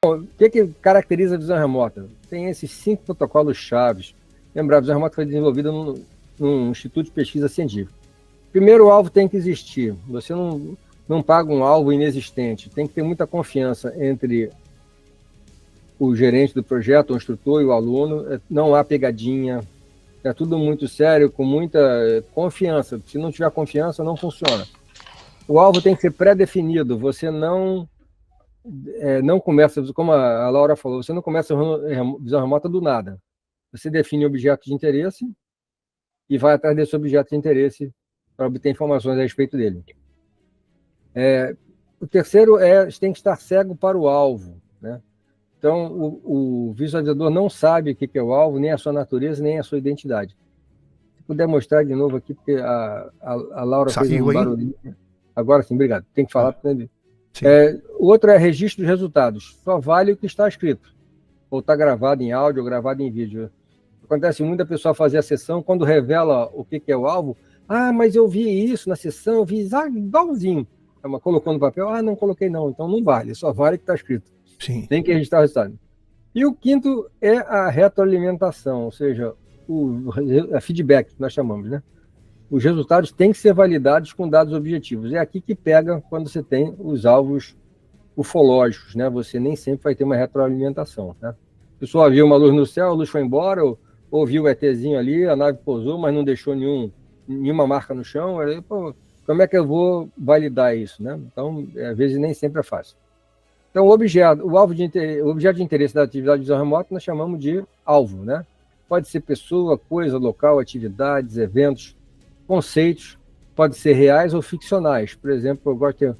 O que caracteriza a visão remota? Tem esses 5 protocolos chaves. Lembrar, a visão remota foi desenvolvida num instituto de pesquisa científica. Primeiro, o alvo tem que existir. Você não paga um alvo inexistente. Tem que ter muita confiança entre o gerente do projeto, o instrutor e o aluno. Não há pegadinha. É tudo muito sério, com muita confiança. Se não tiver confiança, não funciona. O alvo tem que ser pré-definido. Você não começa, como a Laura falou, você não começa a visão remota do nada. Você define o objeto de interesse e vai atrás desse objeto de interesse para obter informações a respeito dele. O terceiro você tem que estar cego para o alvo, né? Então, o visualizador não sabe o que é o alvo, nem a sua natureza, nem a sua identidade. Se puder mostrar de novo aqui, porque a Laura fez um barulhinho. Agora sim, obrigado. Tem que falar para ele. O outro é registro de resultados. Só vale o que está escrito. Ou está gravado em áudio ou gravado em vídeo. Acontece muito a pessoa fazer a sessão, quando revela o que é o alvo. Ah, mas eu vi isso na sessão, eu vi igualzinho. Colocou no papel, não coloquei não, então não vale, só vale o que está escrito. Sim. Tem que registrar o resultado. E o quinto é a retroalimentação, ou seja, a feedback, que nós chamamos, né? Os resultados têm que ser validados com dados objetivos. É aqui que pega quando você tem os alvos ufológicos, né? Você nem sempre vai ter uma retroalimentação, né? A pessoa viu uma luz no céu, a luz foi embora, ou viu o ETzinho ali, a nave pousou, mas não deixou nenhuma marca no chão. Aí, como é que eu vou validar isso, né? Então, às vezes nem sempre é fácil. Então, o objeto de interesse da atividade de visão remota nós chamamos de alvo, né? Pode ser pessoa, coisa, local, atividades, eventos, conceitos, pode ser reais ou ficcionais. Por exemplo, eu gosto de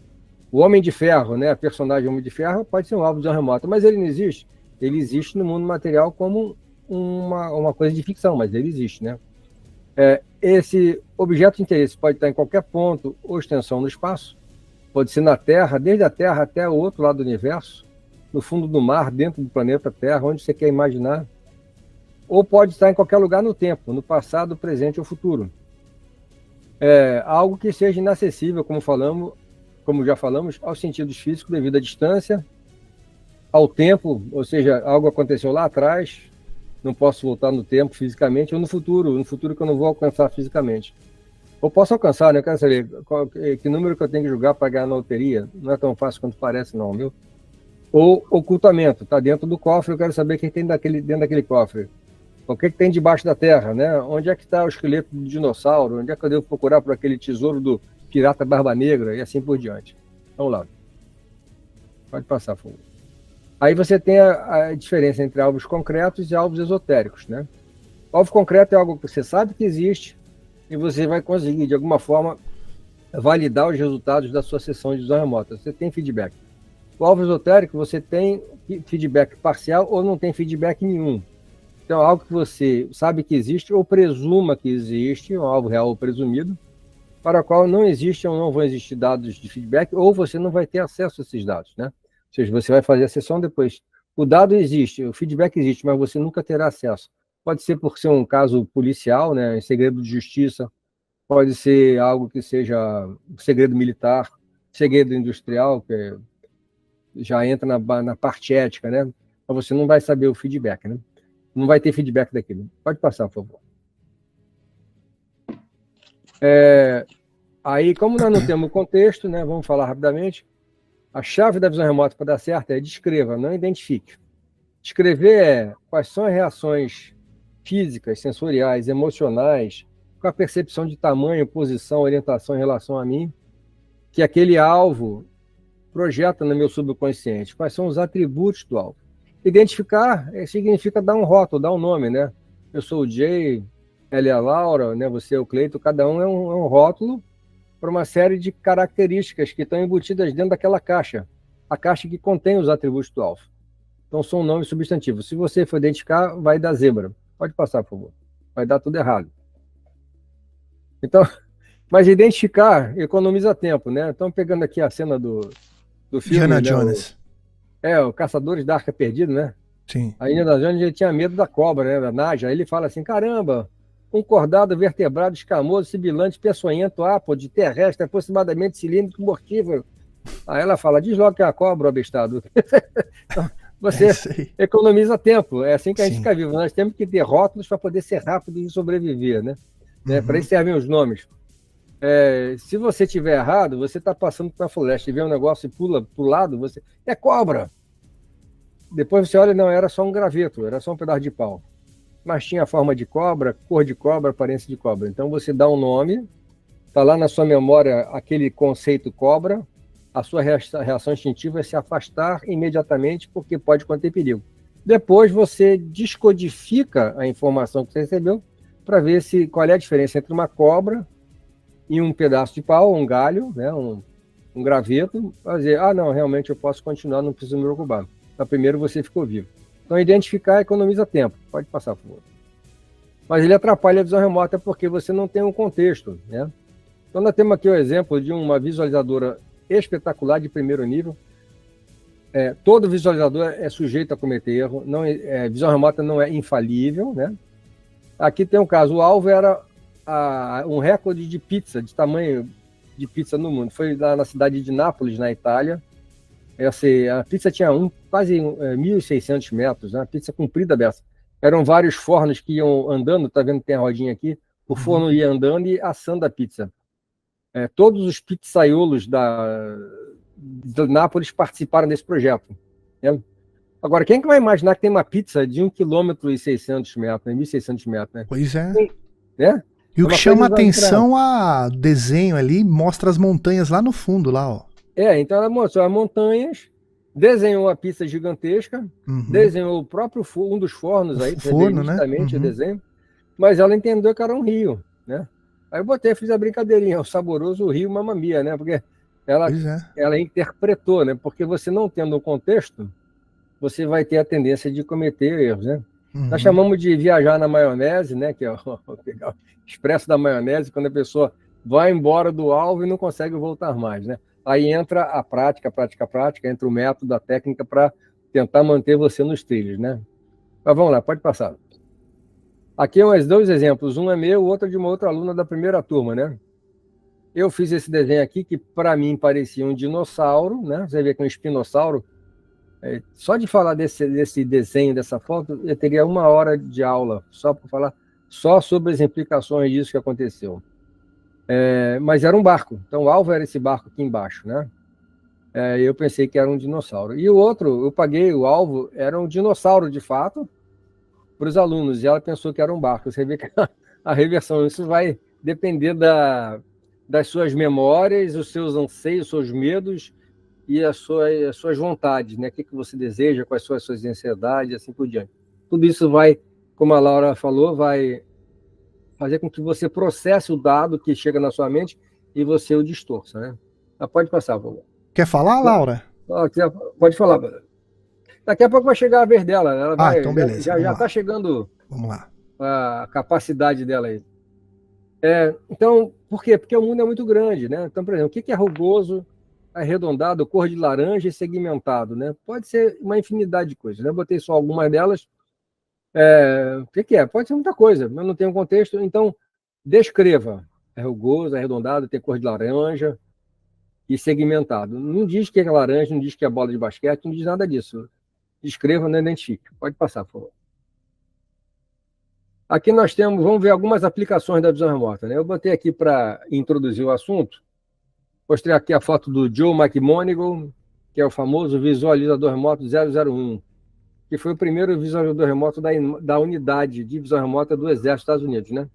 o Homem de Ferro, né? A personagem Homem de Ferro pode ser um alvo de visão remota, mas ele não existe. Ele existe no mundo material como uma coisa de ficção, mas ele existe, né? Esse objeto de interesse pode estar em qualquer ponto ou extensão no espaço, pode ser na Terra, desde a Terra até o outro lado do universo, no fundo do mar, dentro do planeta Terra, onde você quer imaginar, ou pode estar em qualquer lugar no tempo, no passado, presente ou futuro. Algo que seja inacessível, como já falamos, aos sentidos físicos devido à distância, ao tempo, ou seja, algo aconteceu lá atrás, não posso voltar no tempo fisicamente, ou no futuro que eu não vou alcançar fisicamente. Ou posso alcançar, né? Eu quero saber que número que eu tenho que jogar para ganhar na loteria. Não é tão fácil quanto parece, não, viu? Ou ocultamento, está dentro do cofre, eu quero saber o que tem dentro daquele cofre. O que tem debaixo da terra, né? Onde é que está o esqueleto do dinossauro? Onde é que eu devo procurar por aquele tesouro do pirata Barba Negra? E assim por diante. Vamos lá. Pode passar, por favor. Aí você tem a diferença entre alvos concretos e alvos esotéricos, né? O alvo concreto é algo que você sabe que existe e você vai conseguir, de alguma forma, validar os resultados da sua sessão de visão remota. Você tem feedback. O alvo esotérico, você tem feedback parcial ou não tem feedback nenhum. Então, algo que você sabe que existe ou presuma que existe, um alvo real ou presumido, para o qual não existe ou não vão existir dados de feedback, ou você não vai ter acesso a esses dados, né? Ou seja, você vai fazer a sessão depois. O dado existe, o feedback existe, mas você nunca terá acesso. Pode ser por ser um caso policial, né, em segredo de justiça, pode ser algo que seja segredo militar, segredo industrial, que já entra na parte ética, né? Mas você não vai saber o feedback, né? Não vai ter feedback daquilo. Pode passar, por favor. Aí, como nós não temos contexto, né, vamos falar rapidamente. A chave da visão remota para dar certo é descreva, não identifique. Descrever quais são as reações físicas, sensoriais, emocionais, com a percepção de tamanho, posição, orientação em relação a mim, que aquele alvo projeta no meu subconsciente. Quais são os atributos do alvo? Identificar significa dar um rótulo, dar um nome, né? Eu sou o Jay, ela é a Laura, né? Você é o Cleito, cada um é um rótulo para uma série de características que estão embutidas dentro daquela caixa, a caixa que contém os atributos do alvo. Então, são nomes substantivos. Se você for identificar, vai dar zebra. Pode passar, por favor. Vai dar tudo errado. Então, mas identificar economiza tempo, né? Então, pegando aqui a cena do filme... Indiana né, Jones. o Caçadores da Arca Perdida, né? Sim. A Indiana Jones, ele tinha medo da cobra, né? Da Naja. Aí ele fala assim, caramba, um cordado vertebrado, escamoso, sibilante, peçonhento, ápode, terrestre, aproximadamente cilíndrico, mortífero. Aí ela fala, diz logo que é a cobra, o abestado. Então, É você isso aí. economiza tempo. É assim que a gente Sim. fica vivo. Nós temos que ter rótulos para poder ser rápido e sobreviver, né? Para Uhum. isso servem os nomes. Se você tiver errado, você está passando pela floresta e vê um negócio e pula para o lado, você. É cobra! Depois você olha, não, era só um graveto, era só um pedaço de pau. Mas tinha forma de cobra, cor de cobra, aparência de cobra. Então você dá um nome, está lá na sua memória aquele conceito cobra, a sua reação instintiva é se afastar imediatamente porque pode conter perigo. Depois você descodifica a informação que você recebeu para ver qual é a diferença entre uma cobra e um pedaço de pau, um galho, né, um graveto, fazer, não, realmente eu posso continuar, não preciso me preocupar. Então, primeiro você ficou vivo. Então, identificar economiza tempo. Pode passar, por favor. Mas ele atrapalha a visão remota porque você não tem um contexto, né? Então, nós temos aqui o exemplo de uma visualizadora espetacular de primeiro nível. Todo visualizador é sujeito a cometer erro. Visão remota não é infalível, né? Aqui tem um caso. O alvo era um recorde de pizza, de tamanho de pizza no mundo. Foi lá na cidade de Nápoles, na Itália. A pizza tinha quase 1.600 metros, né? Uma pizza comprida dessa. Eram vários fornos que iam andando, tá vendo que tem a rodinha aqui? O forno ia andando e assando a pizza. Todos os pizzaiolos de Nápoles participaram desse projeto. Né? Agora, quem que vai imaginar que tem uma pizza de 1,6 km, 1.600 metros, né? Pois é. Né? E o que chama atenção a desenho ali, mostra as montanhas lá no fundo, lá, ó. Então ela mostrou as montanhas, desenhou a pista gigantesca, desenhou o próprio um dos fornos aí, forno, né? O desenho, mas ela entendeu que era um rio, né? Aí eu fiz a brincadeirinha, o saboroso rio Mamma Mia, né? Porque ela interpretou, né? Porque você não tendo um contexto, você vai ter a tendência de cometer erros, né? Nós chamamos de viajar na maionese, né? Que é o expresso da maionese, quando a pessoa vai embora do alvo e não consegue voltar mais, né? Aí entra a prática, entra o método, a técnica para tentar manter você nos trilhos, né? Mas vamos lá, pode passar. Aqui dois exemplos, um é meu, o outro é de uma outra aluna da primeira turma, né? Eu fiz esse desenho aqui que para mim parecia um dinossauro, né? Você vê que é um espinossauro. Só de falar desse desenho, dessa foto, eu teria 1 hora de aula só para falar só sobre as implicações disso que aconteceu. Mas era um barco, então o alvo era esse barco aqui embaixo, né? Eu pensei que era um dinossauro. E o outro, eu paguei o alvo, era um dinossauro de fato, para os alunos, e ela pensou que era um barco. Você vê que a reversão, isso vai depender das suas memórias, os seus anseios, os seus medos e as suas vontades, né? O que você deseja, quais são as suas ansiedades, assim por diante. Tudo isso vai, como a Laura falou, vai fazer com que você processe o dado que chega na sua mente e você o distorça, né? Pode passar, por favor. Quer falar, Laura? Pode falar. Daqui a pouco vai chegar a vez dela. Ela vai, então beleza. já está chegando. Vamos lá. A capacidade dela aí. Então, por quê? Porque o mundo é muito grande, né? Então, por exemplo, o que é rugoso, arredondado, cor de laranja e segmentado, né? Pode ser uma infinidade de coisas, né? Eu botei só algumas delas. O que é? Pode ser muita coisa, mas não tem um contexto. Então, descreva. É rugoso, arredondado, tem cor de laranja e segmentado. Não diz que é laranja, não diz que é bola de basquete, não diz nada disso. Descreva, não identifique. Pode passar, por favor. Aqui nós vamos ver algumas aplicações da visão remota, né? Eu botei aqui para introduzir o assunto. Mostrei aqui a foto do Joe McMoneagle, que é o famoso visualizador remoto 001, que foi o primeiro visualizador remoto da unidade de visão remota do Exército dos Estados Unidos, né?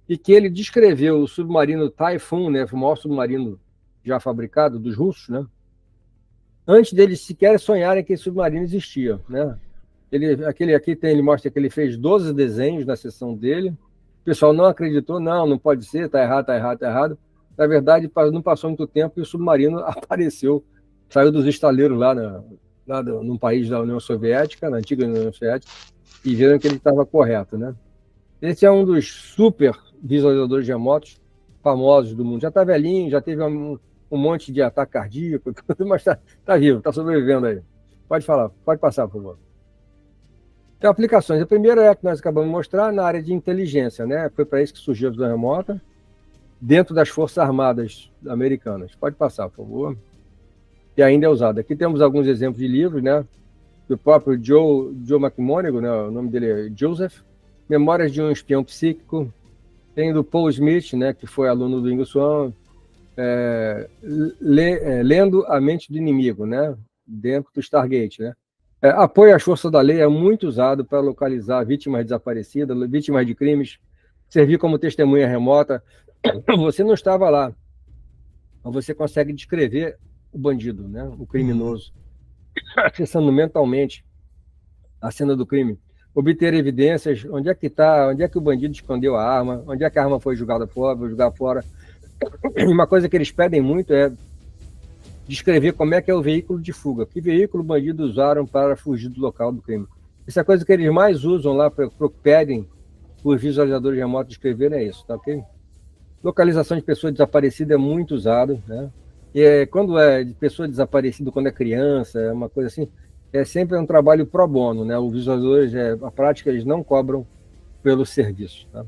E que ele descreveu o submarino Typhoon, né? O maior submarino já fabricado dos russos, né? Antes deles sequer sonharem que esse submarino existia, né? Ele mostra que ele fez 12 desenhos na sessão dele. O pessoal não acreditou, não pode ser, tá errado. Na verdade, não passou muito tempo e o submarino apareceu, saiu dos estaleiros lá num país da União Soviética, na antiga União Soviética, e viram que ele estava correto, né? Esse é um dos super visualizadores remotos famosos do mundo. Já está velhinho, já teve um monte de ataque cardíaco, mas está vivo, está sobrevivendo aí. Pode falar, pode passar, por favor. Então, aplicações. A primeira é a que nós acabamos de mostrar na área de inteligência, né? Foi para isso que surgiu a visão remota, dentro das Forças Armadas americanas. Pode passar, por favor. E ainda é usada. Aqui temos alguns exemplos de livros, né? do próprio Joe McMoneagle, né? O nome dele é Joseph. Memórias de um Espião Psíquico. Tem do Paul Smith, né? Que foi aluno do Ingo Swann, Lendo a Mente do Inimigo, né? Dentro do Stargate, né? Apoio às forças da lei é muito usado para localizar vítimas desaparecidas, vítimas de crimes, servir como testemunha remota. Você não estava lá, mas você consegue descrever o bandido, né? O criminoso, acessando mentalmente a cena do crime, obter evidências, onde é que está, onde é que o bandido escondeu a arma, onde é que a arma foi jogada fora. Uma coisa que eles pedem muito é descrever como é que é o veículo de fuga, que veículo bandidos usaram para fugir do local do crime. Essa é a coisa que eles mais usam lá, pedem os visualizadores remotos descreverem, é isso, tá ok? Localização de pessoa desaparecida é muito usado, né? E quando é de pessoa desaparecida, quando é criança, é uma coisa assim, é sempre um trabalho pro bono, né? Os visualizadores, a prática, eles não cobram pelo serviço, tá?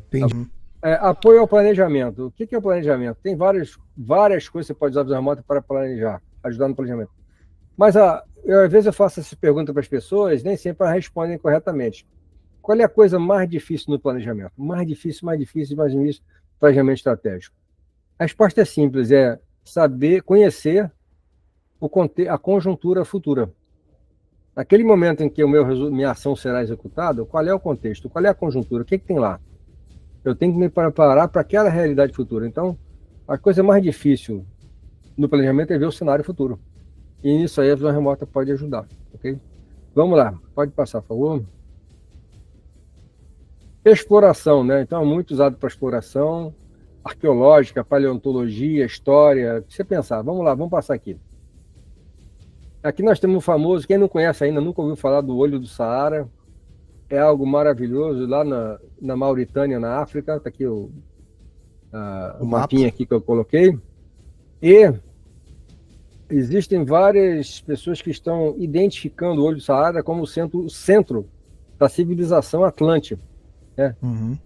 Apoio ao planejamento. O que é o planejamento? Tem várias coisas que você pode usar o remoto para planejar, ajudar no planejamento. Mas às vezes eu faço essa pergunta para as pessoas, nem sempre elas respondem corretamente. Qual é a coisa mais difícil no planejamento? Mais difícil, planejamento estratégico. A resposta é simples, é saber, conhecer a conjuntura futura. Naquele momento em que minha ação será executada, qual é o contexto? Qual é a conjuntura? O que tem lá? Eu tenho que me preparar para aquela realidade futura. Então, a coisa mais difícil no planejamento é ver o cenário futuro. E nisso aí a visão remota pode ajudar, ok? Vamos lá, pode passar, por favor. Exploração, né? Então, é muito usado para exploração arqueológica, paleontologia, história. Se você pensar, vamos lá, vamos passar aqui. Aqui nós temos o famoso, quem não conhece ainda, nunca ouviu falar do Olho do Saara. É algo maravilhoso lá na Mauritânia, na África. Está aqui o mapinha aqui que eu coloquei. E existem várias pessoas que estão identificando o Olho do Saara como o centro da civilização atlântica, né?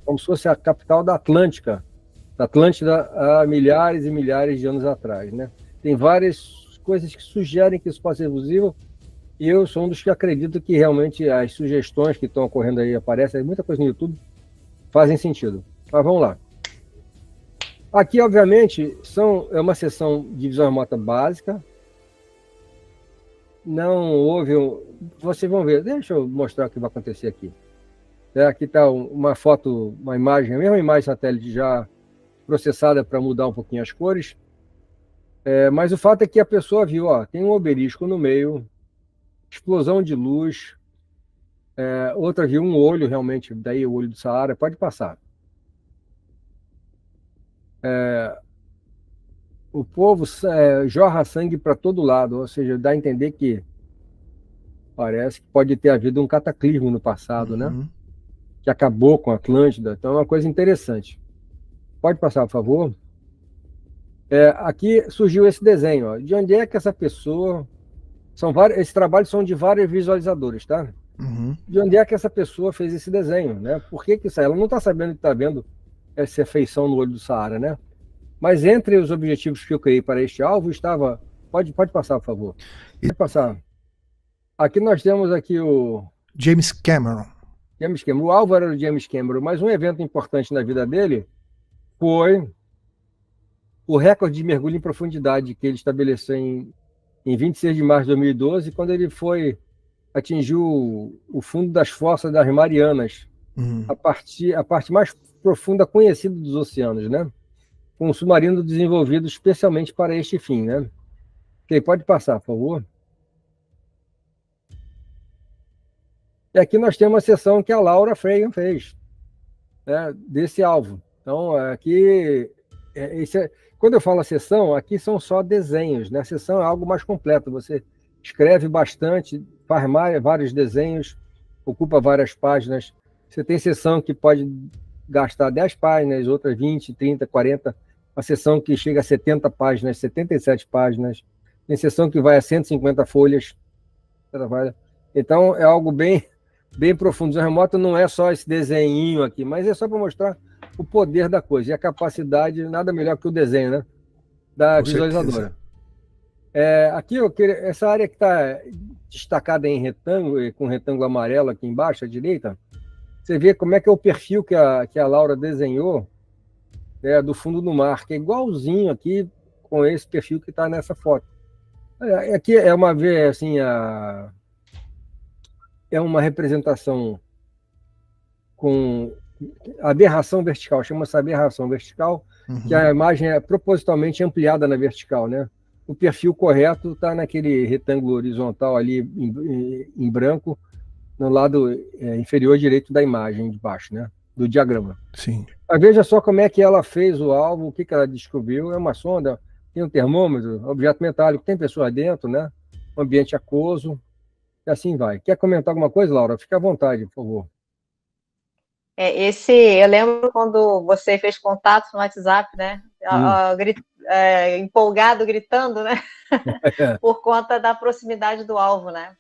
Como se fosse a capital da Atlântida há milhares e milhares de anos atrás, né? Tem várias coisas que sugerem que isso possa ser possível. E eu sou um dos que acredito que realmente as sugestões que estão ocorrendo aí, aparecem muita coisa no YouTube, fazem sentido. Mas vamos lá. Aqui, obviamente, é uma sessão de visão remota básica. Não houve... Vocês vão ver. Deixa eu mostrar o que vai acontecer aqui. Aqui está uma foto, uma imagem, a mesma imagem satélite já processada para mudar um pouquinho as cores. Mas o fato é que a pessoa viu, tem um obelisco no meio, explosão de luz, outra viu um olho, realmente, daí o olho do Saara, pode passar. O povo jorra sangue para todo lado, ou seja, dá a entender que parece que pode ter havido um cataclismo no passado, né? Que acabou com a Atlântida, então é uma coisa interessante. Pode passar, por favor. Aqui surgiu esse desenho, de onde é que essa pessoa... Esses trabalhos são de vários visualizadores, tá? De onde é que essa pessoa fez esse desenho, né? Por que isso? Ela não está sabendo que está vendo essa feição no olho do Saara, né? Mas entre os objetivos que eu criei para este alvo estava... Pode passar, por favor. Pode passar. Aqui nós temos aqui o... James Cameron. O alvo era o James Cameron, mas um evento importante na vida dele foi o recorde de mergulho em profundidade que ele estabeleceu em 26 de março de 2012, quando ele atingiu o fundo das fossas das Marianas, a parte mais profunda conhecida dos oceanos, né? Com um submarino desenvolvido especialmente para este fim, né? Ok, pode passar, por favor. E aqui nós temos uma sessão que a Laura Freire fez, né, desse alvo. Então, aqui... Quando eu falo a sessão, aqui são só desenhos, né? A sessão é algo mais completo. Você escreve bastante, faz vários desenhos, ocupa várias páginas. Você tem sessão que pode gastar 10 páginas, outras 20, 30, 40. Uma sessão que chega a 70 páginas, 77 páginas. Tem sessão que vai a 150 folhas. Então, é algo bem profundo. O remoto não é só esse desenhinho aqui, mas é só para mostrar o poder da coisa e a capacidade, nada melhor que o desenho, né? Da visualizadora. Aqui, essa área que está destacada em retângulo, com retângulo amarelo aqui embaixo, à direita, você vê como é que é o perfil que a Laura desenhou, né, do fundo do mar, que é igualzinho aqui com esse perfil que está nessa foto. Aqui é uma vez assim, é uma representação com aberração vertical, chama-se aberração vertical, que a imagem é propositalmente ampliada na vertical, né? O perfil correto está naquele retângulo horizontal ali em branco, no lado inferior direito da imagem de baixo, né? Do diagrama. Sim. Mas veja só como é que ela fez o alvo, o que ela descobriu. É uma sonda, tem um termômetro, objeto metálico, tem pessoas dentro, né? Um ambiente aquoso, e assim vai. Quer comentar alguma coisa, Laura? Fique à vontade, por favor. Eu lembro quando você fez contato no WhatsApp, né? Empolgado, gritando, né? Por conta da proximidade do alvo, né?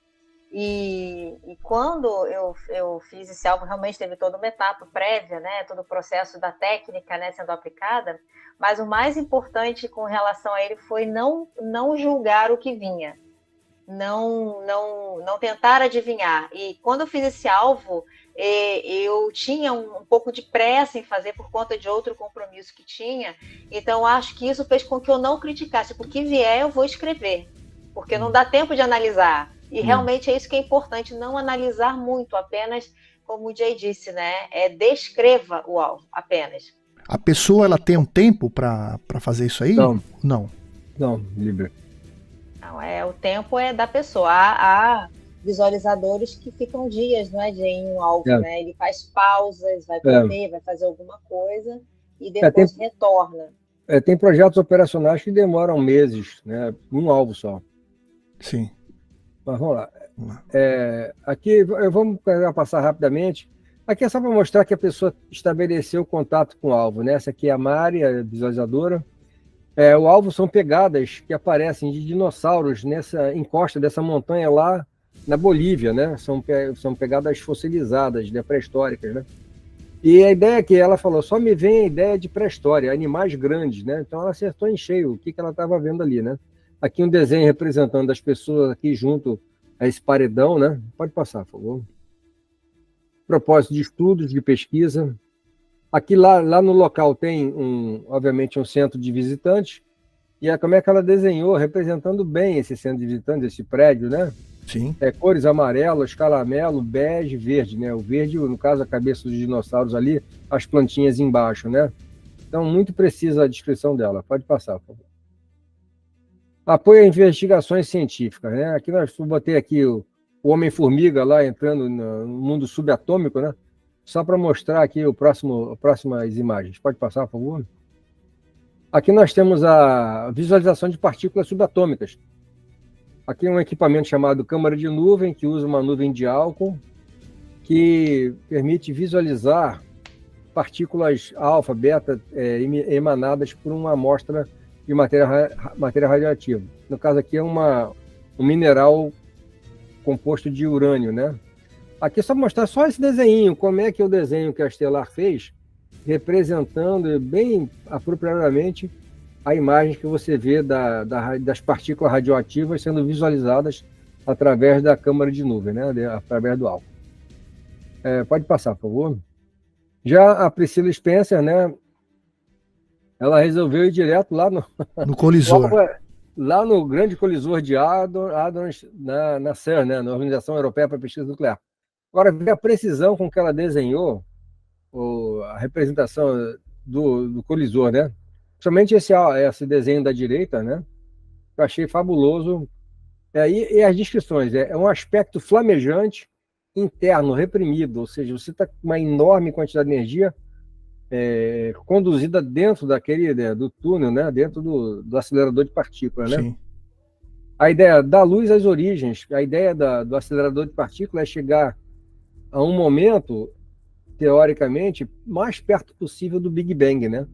E quando eu fiz esse alvo, realmente teve toda uma etapa prévia, né? Todo o processo da técnica, né, sendo aplicada. Mas o mais importante com relação a ele foi não julgar o que vinha. Não tentar adivinhar. E quando eu fiz esse alvo, eu tinha um pouco de pressa em fazer por conta de outro compromisso que tinha. Então, acho que isso fez com que eu não criticasse. O que vier, eu vou escrever. Porque não dá tempo de analisar. E realmente é isso que é importante, não analisar muito, apenas, como o Jay disse, né? Descreva o alvo, apenas. A pessoa, ela tem um tempo para fazer isso aí? Não, Libra. Não, o tempo é da pessoa. Há visualizadores que ficam dias, não é, Jay, em um alvo, né? Ele faz pausas, vai comer, vai fazer alguma coisa e depois retorna. Tem projetos operacionais que demoram meses, né? Um alvo só. Sim. Mas vamos lá. Aqui, vamos passar rapidamente. Aqui é só para mostrar que a pessoa estabeleceu contato com o alvo, né? Essa aqui é a Mari, a visualizadora. O alvo são pegadas que aparecem de dinossauros nessa encosta dessa montanha lá na Bolívia, né? São pegadas fossilizadas, né? Pré-históricas, né? E a ideia que ela falou, só me vem a ideia de pré-história, animais grandes, né? Então ela acertou em cheio o que ela estava vendo ali, né? Aqui um desenho representando as pessoas aqui junto a esse paredão, né? Pode passar, por favor. Propósito de estudos, de pesquisa. Aqui lá no local tem, obviamente, um centro de visitantes. E como é que ela desenhou, representando bem esse centro de visitantes, esse prédio, né? Sim. Cores amarelas, caramelo, bege, verde, né? O verde, no caso, a cabeça dos dinossauros ali, as plantinhas embaixo, né? Então, muito precisa a descrição dela. Pode passar, por favor. Apoio a investigações científicas, né? Aqui eu botei aqui o Homem-Formiga lá entrando no mundo subatômico, né? Só para mostrar aqui próximas imagens. Pode passar, por favor? Aqui nós temos a visualização de partículas subatômicas. Aqui é um equipamento chamado câmara de nuvem, que usa uma nuvem de álcool, que permite visualizar partículas alfa, beta, emanadas por uma amostra de matéria radioativa. No caso aqui é um mineral composto de urânio, né? Aqui é só mostrar só esse desenho, como é que é o desenho que a Stellar fez, representando bem apropriadamente a imagem que você vê das partículas radioativas sendo visualizadas através da câmara de nuvem, né? Através do álcool. Pode passar, por favor. Já a Priscila Spencer, né? Ela resolveu ir direto lá no colisor. Lá no grande colisor de Hadrons, na CERN, né? Na Organização Europeia para a Pesquisa Nuclear. Agora, ver a precisão com que ela desenhou a representação do colisor, né? Principalmente esse desenho da direita, né? Eu achei fabuloso. E as descrições, um aspecto flamejante, interno, reprimido, ou seja, você está com uma enorme quantidade de energia conduzida dentro do túnel, né? Dentro do acelerador de partículas, né? Sim. A ideia da luz às origens, a ideia do acelerador de partículas é chegar a um momento, teoricamente, mais perto possível do Big Bang, né?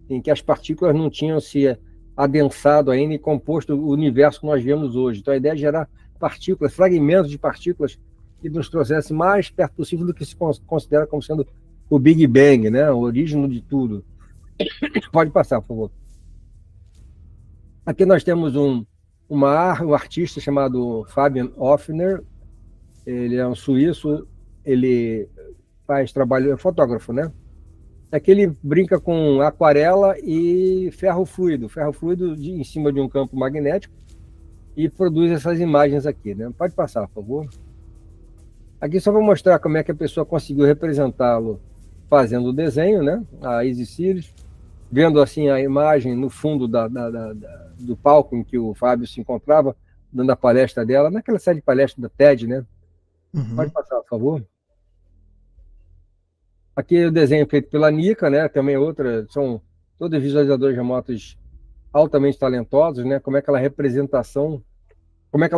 Em que as partículas não tinham se adensado ainda e composto o universo que nós vemos hoje. Então a ideia é gerar partículas, fragmentos de partículas que nos trouxessem mais perto possível do que se considera como sendo o Big Bang, né? A origem de tudo. Pode passar, por favor. Aqui nós temos um um artista chamado Fabian Hoffner. Ele é um suíço, ele faz trabalho, é fotógrafo, né? É que ele brinca com aquarela e ferro fluido em cima de um campo magnético e produz essas imagens aqui, né? Pode passar, por favor. Aqui só vou mostrar como é que a pessoa conseguiu representá-lo fazendo o desenho, né? A Easy Series, vendo assim a imagem no fundo do palco em que o Fábio se encontrava, dando a palestra dela, naquela série de palestras da TED, né? Uhum. Pode passar, por favor. Aqui o desenho feito pela Nika, né? Também outra, são todos visualizadores remotos altamente talentosos, né? Como é que ela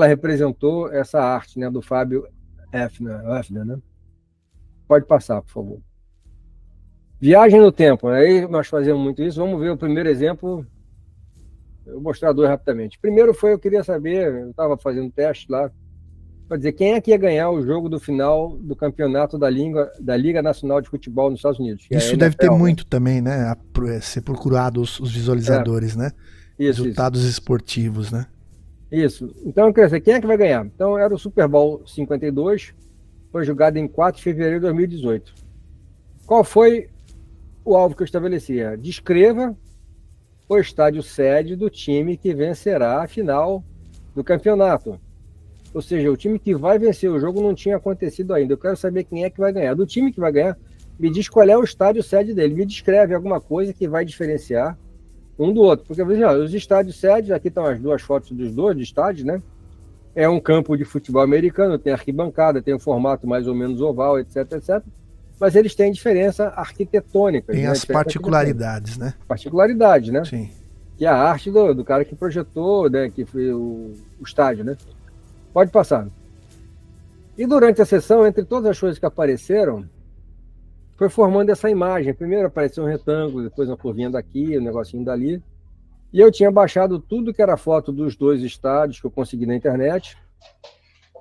representou essa arte, né? Do Fábio Hefner, né? Pode passar, por favor. Viagem no tempo, aí nós fazemos muito isso. Vamos ver o primeiro exemplo. Eu vou mostrar dois rapidamente. Primeiro eu queria saber, eu estava fazendo teste lá, para dizer quem é que ia ganhar o jogo do final do campeonato da Liga Nacional de Futebol nos Estados Unidos. Isso deve ter muito também, né? Ser procurado os visualizadores, né? Resultados esportivos, né? Isso. Então, eu queria saber quem é que vai ganhar. Então, era o Super Bowl 52, foi jogado em 4 de fevereiro de 2018. Qual foi o alvo que eu estabelecia? Descreva o estádio sede do time que vencerá a final do campeonato. Ou seja, o time que vai vencer o jogo não tinha acontecido ainda. Eu quero saber quem é que vai ganhar. Do time que vai ganhar, me diz qual é o estádio sede dele. Me descreve alguma coisa que vai diferenciar um do outro. Porque os estádios sedes, aqui estão as duas fotos dos dois estádios, né? É um campo de futebol americano, tem arquibancada, tem um formato mais ou menos oval, etc, etc. Mas eles têm diferença arquitetônica. Tem as particularidades, né? Particularidades, né? Sim. Que é a arte do cara que projetou, né? Que foi o estádio, né? Pode passar. E durante a sessão, entre todas as coisas que apareceram, foi formando essa imagem. Primeiro apareceu um retângulo, depois uma curvinha daqui, um negocinho dali. E eu tinha baixado tudo que era foto dos dois estádios que eu consegui na internet.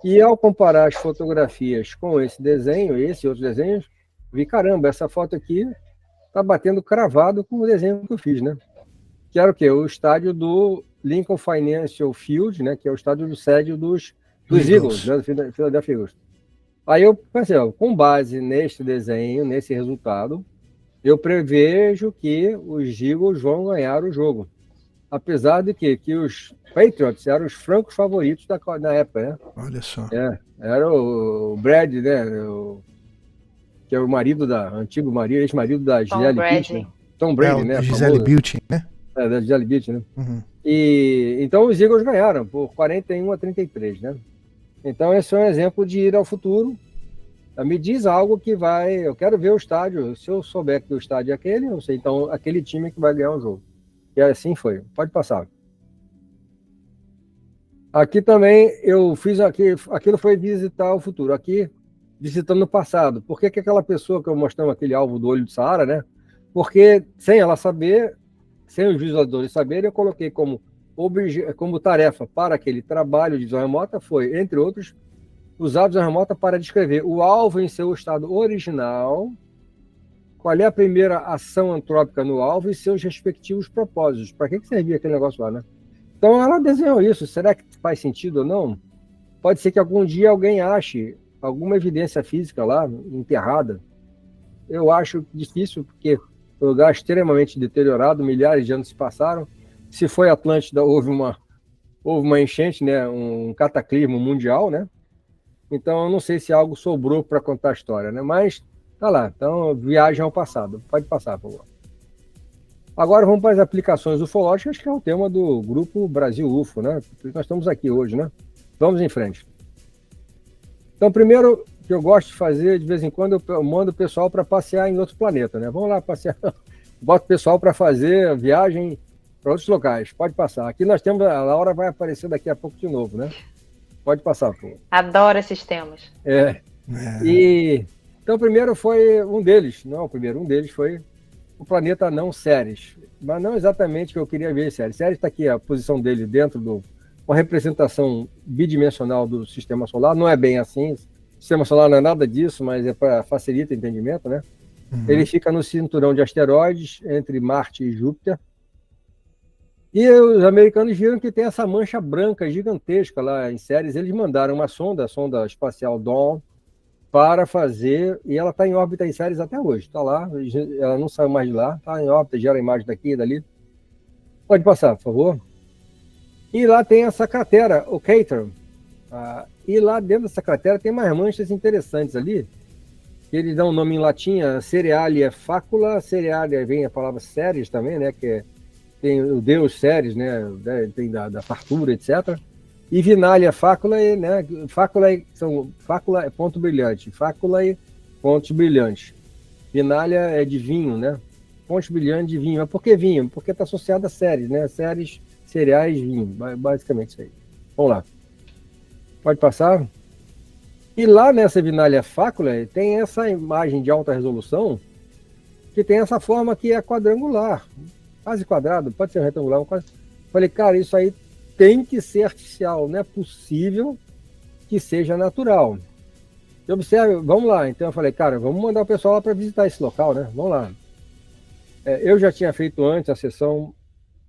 E ao comparar as fotografias com esse desenho, esse e outros desenhos, vi, caramba, essa foto aqui tá batendo cravado com o desenho que eu fiz, né? Que era o quê? O estádio do Lincoln Financial Field, né? Que é o estádio do sede dos Eagles, né? Do Philadelphia Eagles. Aí eu pensei, com base neste desenho, nesse resultado, eu prevejo que os Eagles vão ganhar o jogo. Apesar de que os Patriots eram os francos favoritos na época, né? Olha só. Era o Brad, né? Que é o antigo marido, ex-marido da Gisele Bündchen. Tom Brady, né? Gisele Bündchen, né? Da Gisele Bündchen, né? Uhum. E então os Eagles ganharam por 41-33, né? Então esse é um exemplo de ir ao futuro. Me diz algo que eu quero ver o estádio. Se eu souber que o estádio é aquele, eu sei, então aquele time que vai ganhar o jogo. E assim foi. Pode passar. Aqui também eu fiz aquilo foi visitar o futuro. Aqui, visitando o passado. Por que aquela pessoa que eu mostrei aquele alvo do olho do Saara, né? Porque sem ela saber, sem os visualizadores saberem, eu coloquei como tarefa para aquele trabalho de visão remota foi, entre outros, usar a visão remota para descrever o alvo em seu estado original, qual é a primeira ação antrópica no alvo e seus respectivos propósitos. Para que servia aquele negócio lá, né? Então ela desenhou isso. Será que faz sentido ou não? Pode ser que algum dia alguém ache alguma evidência física lá, enterrada. Eu acho difícil, porque o lugar é extremamente deteriorado, milhares de anos se passaram. Se foi Atlântida, houve uma enchente, né? Um cataclismo mundial, né? Então eu não sei se algo sobrou para contar a história, né? Mas tá lá, então viagem ao passado. Pode passar, por favor. Agora vamos para as aplicações ufológicas, que é o tema do grupo Brasil UFO, né? Nós estamos aqui hoje, né? Vamos em frente. Então, primeiro que eu gosto de fazer, de vez em quando, eu mando o pessoal para passear em outro planeta, né? Vamos lá passear. Boto o pessoal para fazer a viagem para outros locais. Pode passar. Aqui nós temos, a Laura vai aparecer daqui a pouco de novo, né? Pode passar, por favor. Adoro esses temas. E então, o primeiro foi um deles, não o primeiro, um deles foi o planeta não Ceres, mas não exatamente o que eu queria ver Ceres. Ceres está aqui a posição dele dentro uma representação bidimensional do Sistema Solar, não é bem assim, o Sistema Solar não é nada disso, mas é para facilitar o entendimento, né? Uhum. Ele fica no cinturão de asteroides entre Marte e Júpiter, E os americanos viram que tem essa mancha branca gigantesca lá em Ceres. Eles mandaram uma sonda, a sonda espacial Dawn, para fazer, e ela está em órbita em Ceres até hoje. Está lá, ela não saiu mais de lá, está em órbita, gera imagem daqui e dali. Pode passar, por favor. E lá tem essa cratera, o Crater. E lá dentro dessa cratera tem umas manchas interessantes ali. Eles dão um nome em latim, Cerealia facula. Cerealia vem a palavra Ceres também, né? Que tem o deus Ceres, né? Tem da fartura, etc. E Vinalia facula, né? Facula é ponto brilhante. Facula é pontos brilhantes. Vinalia é de vinho, né? Pontos brilhantes de vinho. Mas por que vinho? Porque está associado a Ceres, né? Ceres, cereais, vinho. Basicamente isso aí. Vamos lá. Pode passar? E lá nessa Vinalia facula tem essa imagem de alta resolução que tem essa forma que é quadrangular, quase quadrado, pode ser retangular. Falei, cara, isso aí tem que ser artificial, não é possível que seja natural. E observe, vamos lá. Então eu falei, cara, vamos mandar o pessoal lá para visitar esse local, né? Vamos lá. Eu já tinha feito antes a sessão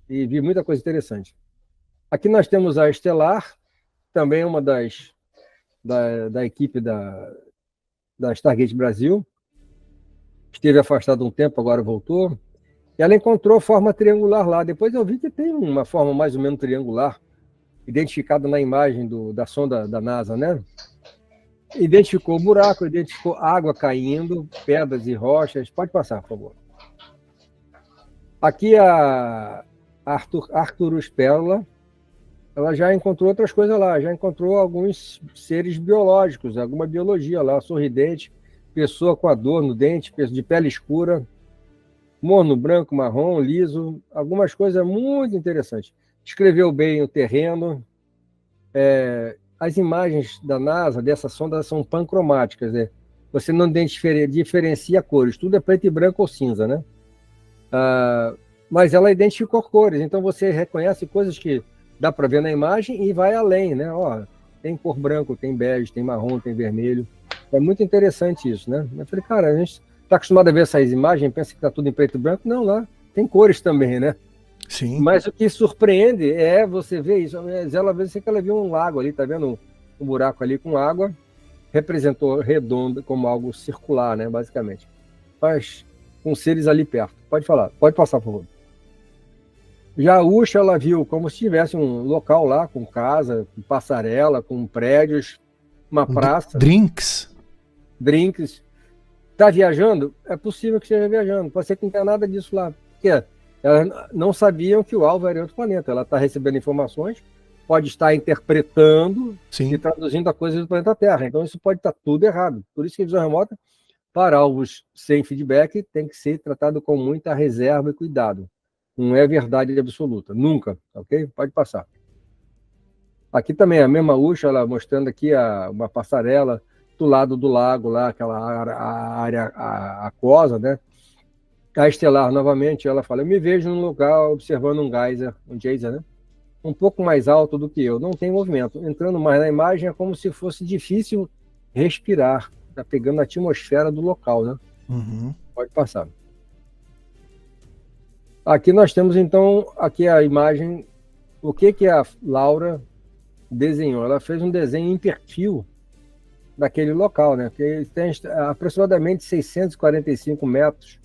e vi muita coisa interessante. Aqui nós temos a Estelar, também uma da equipe da Stargate Brasil. Esteve afastada um tempo, agora voltou. E ela encontrou forma triangular lá. Depois eu vi que tem uma forma mais ou menos triangular, identificada na imagem da sonda da NASA, né? Identificou o buraco, identificou água caindo, pedras e rochas. Pode passar, por favor. Aqui a Arcturus Pérola, ela já encontrou outras coisas lá, já encontrou alguns seres biológicos, alguma biologia lá, sorridente, pessoa com a dor no dente, de pele escura, morno branco, marrom, liso, algumas coisas muito interessantes. Descreveu bem o terreno. As imagens da NASA, dessa sonda, são pancromáticas, né? Você não diferencia cores, tudo é preto e branco ou cinza, né? Mas ela identificou cores, então você reconhece coisas que dá para ver na imagem e vai além, né? Ó, tem cor branco, tem bege, tem marrom, tem vermelho. É muito interessante isso, né? Eu falei, cara, a gente está acostumado a ver essas imagens, pensa que está tudo em preto e branco. Não, lá tem cores também, né? Sim. Mas o que surpreende é você ver isso. Ela vê que ela viu um lago ali, tá vendo um buraco ali com água, representou redonda como algo circular, né? Basicamente. Mas com seres ali perto. Pode falar, pode passar, por favor. Já a Usha, ela viu como se tivesse um local lá, com casa, com passarela, com prédios, uma praça. Drinks. Está viajando? É possível que esteja viajando. Pode ser que não tenha nada disso lá. Porque elas não sabiam que o alvo era outro planeta. Ela está recebendo informações, pode estar interpretando Sim. e traduzindo a coisa do planeta Terra. Então isso pode estar tudo errado. Por isso que a visão remota, para alvos sem feedback, tem que ser tratado com muita reserva e cuidado. Não é verdade absoluta, nunca, ok? Pode passar. Aqui também a mesma Usha, ela mostrando aqui uma passarela do lado do lago lá, aquela área aquosa, né? A Estelar, novamente, ela fala, eu me vejo num lugar observando um geyser, né? Um pouco mais alto do que eu, não tem movimento. Entrando mais na imagem, é como se fosse difícil respirar, tá pegando a atmosfera do local, né? Uhum. Pode passar. Aqui nós temos, então, aqui a imagem, o que a Laura desenhou. Ela fez um desenho em perfil daquele local, né? Que tem aproximadamente 645 metros,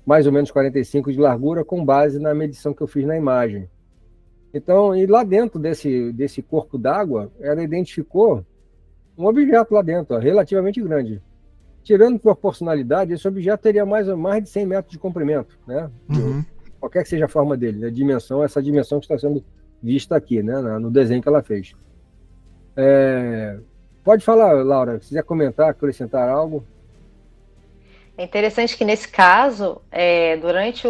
mais ou menos 45 de largura, com base na medição que eu fiz na imagem. Então, e lá dentro desse corpo d'água, ela identificou um objeto lá dentro, ó, relativamente grande. Tirando proporcionalidade, esse objeto teria mais de 100 metros de comprimento, né? Uhum. Qualquer que seja a forma dele, a dimensão, essa dimensão que está sendo vista aqui, né? No desenho que ela fez. Pode falar, Laura, se quiser comentar, acrescentar algo. É interessante que nesse caso, durante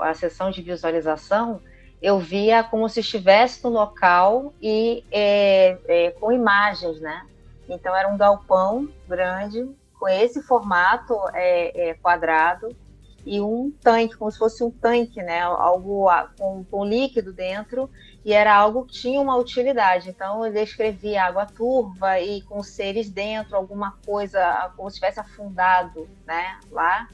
a sessão de visualização, eu via como se estivesse no local e com imagens, né? Então era um galpão grande, com esse formato quadrado, e um tanque, como se fosse um tanque, né? Algo com líquido dentro, e era algo que tinha uma utilidade. Então eu descrevi água turva e com seres dentro, alguma coisa como se tivesse afundado, né? Lá.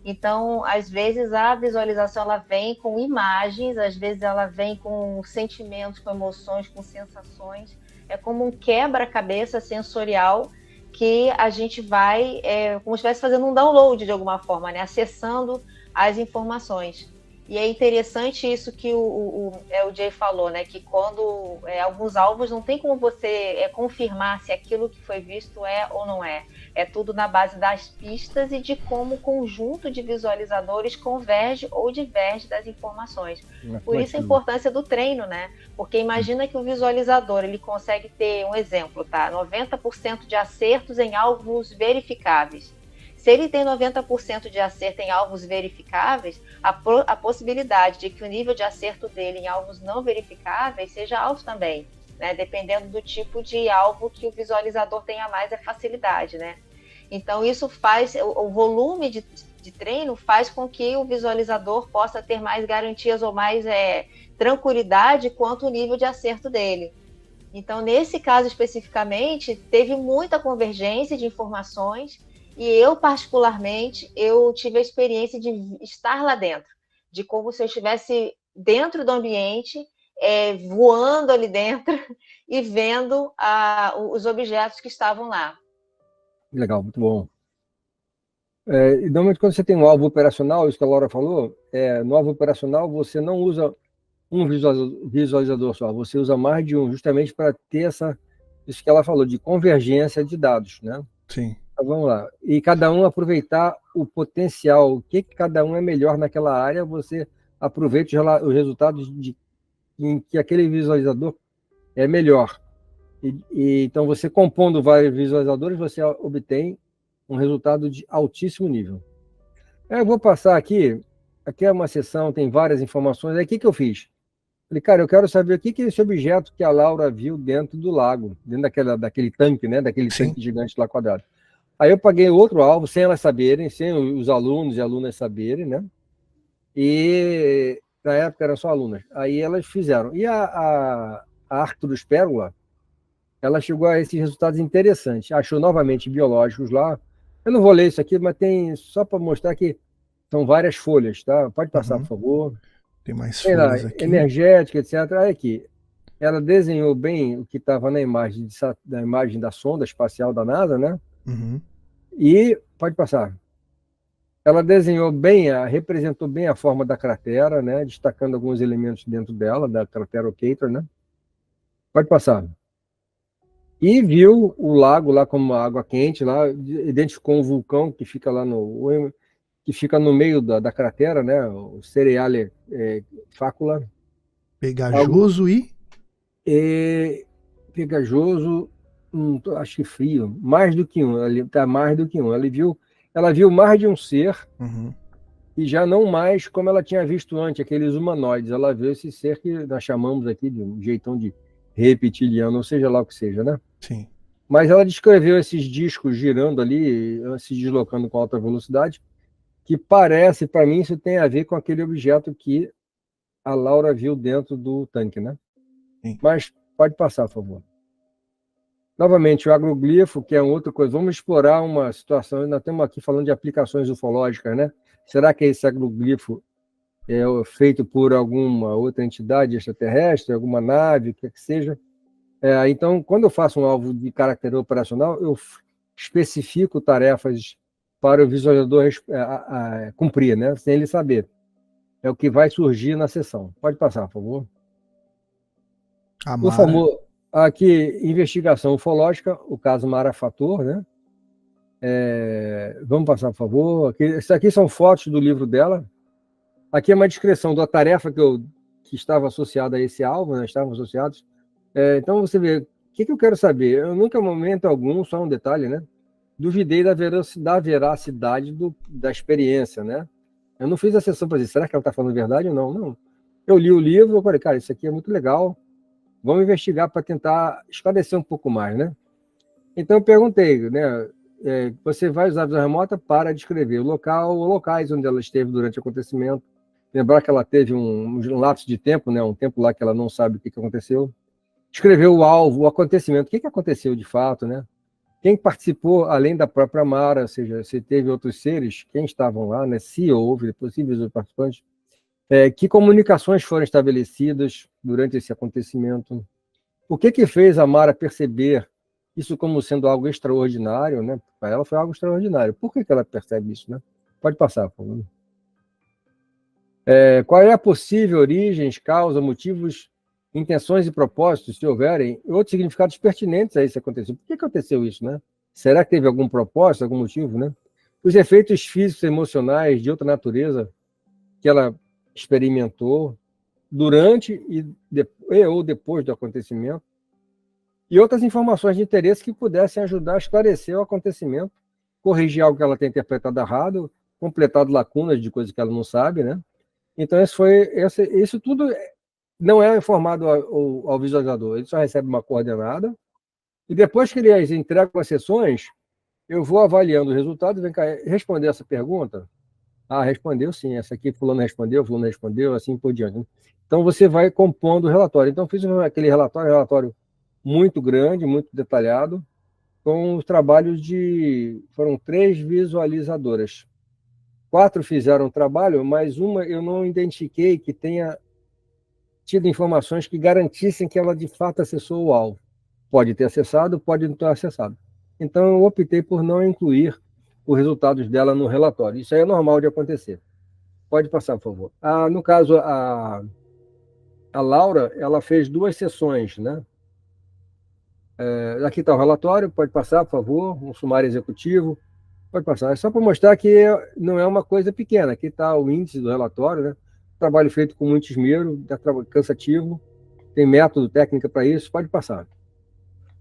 Então, às vezes, a visualização ela vem com imagens, às vezes ela vem com sentimentos, com emoções, com sensações. É como um quebra-cabeça sensorial que a gente vai, como se estivesse fazendo um download de alguma forma, né? Acessando as informações. E é interessante isso que o Jay falou, né? Que quando alguns alvos não tem como você confirmar se aquilo que foi visto é ou não é. É tudo na base das pistas e de como o conjunto de visualizadores converge ou diverge das informações. Por isso a importância do treino, né? Porque imagina que o visualizador ele consegue ter, um exemplo, tá? 90% de acertos em alvos verificáveis. Se ele tem 90% de acerto em alvos verificáveis, a possibilidade de que o nível de acerto dele em alvos não verificáveis seja alto também, né? Dependendo do tipo de alvo que o visualizador tenha mais facilidade, né? Então, isso faz, o volume de treino faz com que o visualizador possa ter mais garantias ou mais tranquilidade quanto ao nível de acerto dele. Então, nesse caso especificamente, teve muita convergência de informações. E eu, particularmente, eu tive a experiência de estar lá dentro, de como se eu estivesse dentro do ambiente, voando ali dentro e vendo os objetos que estavam lá. Legal, muito bom. E normalmente quando você tem um alvo operacional, isso que a Laura falou, no alvo operacional você não usa um visualizador só, você usa mais de um, justamente para ter isso que ela falou, de convergência de dados, né? Sim. Então, vamos lá. E cada um aproveitar o potencial, o que cada um é melhor naquela área, você aproveita os resultados em que aquele visualizador é melhor. Então, você compondo vários visualizadores, você obtém um resultado de altíssimo nível. Eu vou passar aqui é uma sessão, tem várias informações. Aí, o que eu fiz? Falei, cara, eu quero saber o que é esse objeto que a Laura viu dentro do lago, dentro daquele tanque, né? Daquele tanque gigante lá quadrado. Aí eu paguei outro alvo, sem elas saberem, sem os alunos e alunas saberem, né? E na época eram só alunas. Aí elas fizeram. E a Arcturus Pérola, ela chegou a esses resultados interessantes. Achou novamente biológicos lá. Eu não vou ler isso aqui, mas tem só para mostrar que são várias folhas, tá? Pode passar, por favor. Tem mais folhas lá, aqui. Energética, etc. Aí aqui. Ela desenhou bem o que estava na imagem da sonda espacial da NASA, né? Uhum. E pode passar. Ela desenhou bem, representou bem a forma da cratera, né? Destacando alguns elementos dentro dela, da cratera Okator, né? Pode passar. E viu o lago lá como água quente, lá identificou um vulcão que fica lá no meio da cratera, né? O Cereale Facula. Pegajoso pegajoso, acho que frio, mais do que um, tá mais do que um. Ela viu mais de um ser, e já não mais como ela tinha visto antes, aqueles humanoides. Ela viu esse ser que nós chamamos aqui de um jeitão de reptiliano, ou seja lá o que seja, né? Sim. Mas ela descreveu esses discos girando ali, se deslocando com alta velocidade, que parece, para mim, isso tem a ver com aquele objeto que a Laura viu dentro do tanque, né? Sim. Mas pode passar, por favor. Novamente, o agroglifo, que é outra coisa. Vamos explorar uma situação. Nós estamos aqui falando de aplicações ufológicas, né? Será que esse agroglifo é feito por alguma outra entidade extraterrestre, alguma nave, o que seja? Então, quando eu faço um alvo de caráter operacional, eu especifico tarefas para o visualizador cumprir, né? Sem ele saber. É o que vai surgir na sessão. Pode passar, por favor. O famoso, aqui, investigação ufológica, o caso Mara Fator, né? Vamos passar, por favor. Isso aqui são fotos do livro dela. Aqui é uma descrição da tarefa que estava associada a esse alvo, né? Estavam associados. Então, você vê, o que eu quero saber? Eu nunca, em momento algum, só um detalhe, né? Duvidei da veracidade da experiência, né? Eu não fiz a sessão para dizer, será que ela está falando verdade ou não? Não. Eu li o livro, eu falei, cara, isso aqui é muito legal. Vamos investigar para tentar esclarecer um pouco mais, né? Então, eu perguntei, né? Você vai usar a visão remota para descrever o local ou locais onde ela esteve durante o acontecimento. Lembrar que ela teve um lapso de tempo, né? Um tempo lá que ela não sabe o que aconteceu. Escrever o alvo, o acontecimento, o que aconteceu de fato, né? Quem participou, além da própria Mara, ou seja, se teve outros seres, quem estavam lá, né, se houve possíveis participantes, que comunicações foram estabelecidas durante esse acontecimento? O que fez a Mara perceber isso como sendo algo extraordinário, né? Para ela foi algo extraordinário. Por que ela percebe isso, né? Pode passar, por favor. Qual é a possível origem, causa, motivos, intenções e propósitos, se houverem, outros significados pertinentes a isso acontecer? Por que aconteceu isso, né? Será que teve algum propósito, algum motivo, né? Os efeitos físicos e emocionais de outra natureza que ela experimentou durante ou depois do acontecimento, e outras informações de interesse que pudessem ajudar a esclarecer o acontecimento, corrigir algo que ela tenha interpretado errado, completado lacunas de coisas que ela não sabe, né? Então, isso tudo não é informado ao visualizador, ele só recebe uma coordenada, e depois que eles entregam as sessões, eu vou avaliando o resultado, vem cá, responder essa pergunta? Ah, respondeu sim, essa aqui fulano respondeu, assim por diante. Então, você vai compondo o relatório. Então, eu fiz aquele relatório muito grande, muito detalhado, com os trabalhos foram 3 visualizadoras. 4 fizeram o trabalho, mas uma eu não identifiquei que tenha tido informações que garantissem que ela de fato acessou o alvo. Pode ter acessado, pode não ter acessado. Então, eu optei por não incluir os resultados dela no relatório. Isso aí é normal de acontecer. Pode passar, por favor. No caso, a Laura, ela fez 2 sessões, né? Aqui está o relatório, pode passar, por favor, um sumário executivo, pode passar. É só para mostrar que não é uma coisa pequena. Aqui está o índice do relatório, né? Trabalho feito com muito esmero, cansativo, tem método, técnica para isso, pode passar.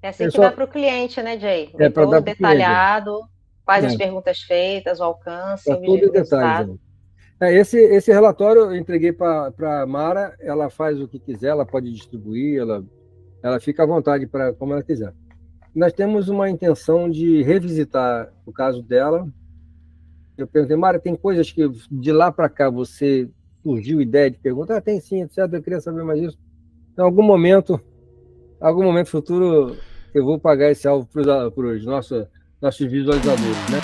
É assim que dá para o cliente, né, Jay? Para dar detalhado, quais as perguntas feitas, o alcance, o resultado. Esse relatório eu entreguei para a Mara, ela faz o que quiser, ela pode distribuir, ela fica à vontade para como ela quiser. Nós temos uma intenção de revisitar o caso dela. Eu perguntei, Mara, tem coisas que de lá para cá você surgiu ideia de perguntar? Tem sim, etc. Eu queria saber mais isso. Em algum momento futuro, eu vou pagar esse alvo para os nossos visualizadores, né?